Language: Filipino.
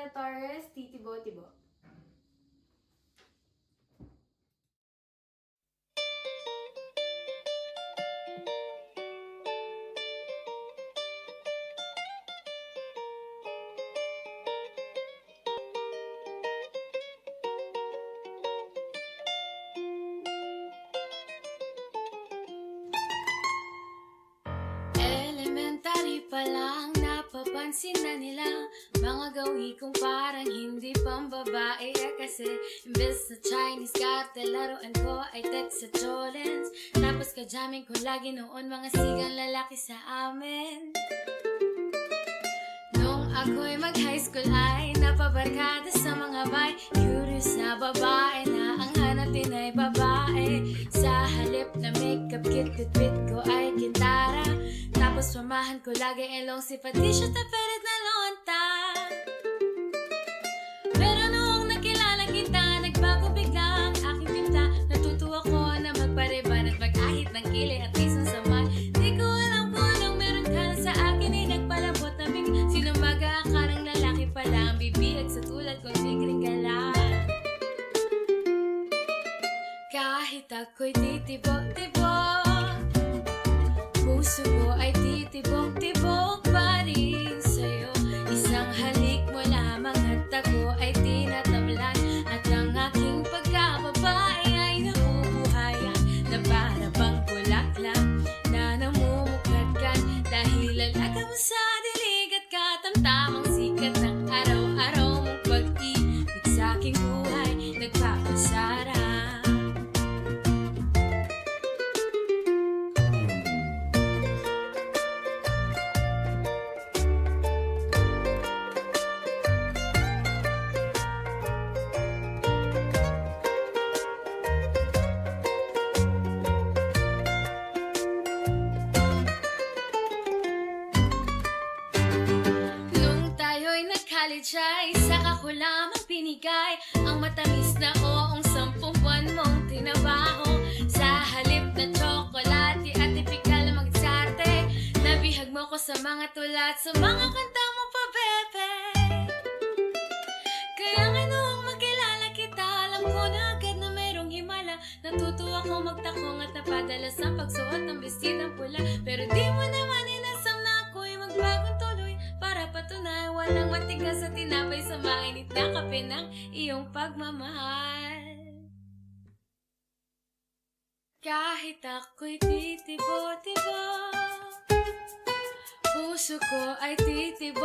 Bella Torres, Titibo-Tibo. Elementary pa lang, napapansin na nila mga gawi kong parang hindi pambabae. Kasi imbes na Chinese garter, laruan ko ay text sa Jolens. Tapos kajamin ko lagi noon mga sigang lalaki sa amin. Nung ako'y mag-high school ay napabarkada sa mga bay. Curious na babae na ang hanapin ay babae. Sa halip na makeup kit, bitbit ko ay gintara. Tapos pamahan ko lagi elong si Patricia Taperit na lonta. Pero noong nakilala kita, nagbago bigla ang aking tinta. Natutuwa ko na magpariban at mag-ahit ng kilay at isang saman. Di ko alam kung anong meron ka na sa akin ay nagpalabot na bing. Sino mag-aakarang lalaki pala ang bibihag sa tulad kong sigring gala. Kahit ako'y titibok-tibok, puso ko ay titibok-tibok pa rin sa'yo. Isang halik mo lamang at ako ay tinatamlan. At ang aking pagkababae ay nabubuhayan na para bang bulaklak na namumukadkad. Dahil lalaga mo sa dilig at katamtamang sikat ng araw-araw mong pag-ibig sa aking buhay nagpapasarap. College ay saka ko lamang pinigay ang matamis na oong 10 buwan mong tinabaho. Sa halip na tsokolate at tipikal na mag-sarte, nabihag mo ko sa mga tulat, sa mga kanta mo pa, bebe. Kaya nga noong magkilala kita, alam ko na agad na mayroong himala. Natutuwa ko magtakong at napadalas ang pagsuot ng bestidang pula. Pero di mo naman inasam na ako'y magbagong tuloy, para patunay walang matigas sa tinapay sa mainit na kape ng iyong pagmamahal. Kahit ako'y titibo-tibo, puso ko ay titibo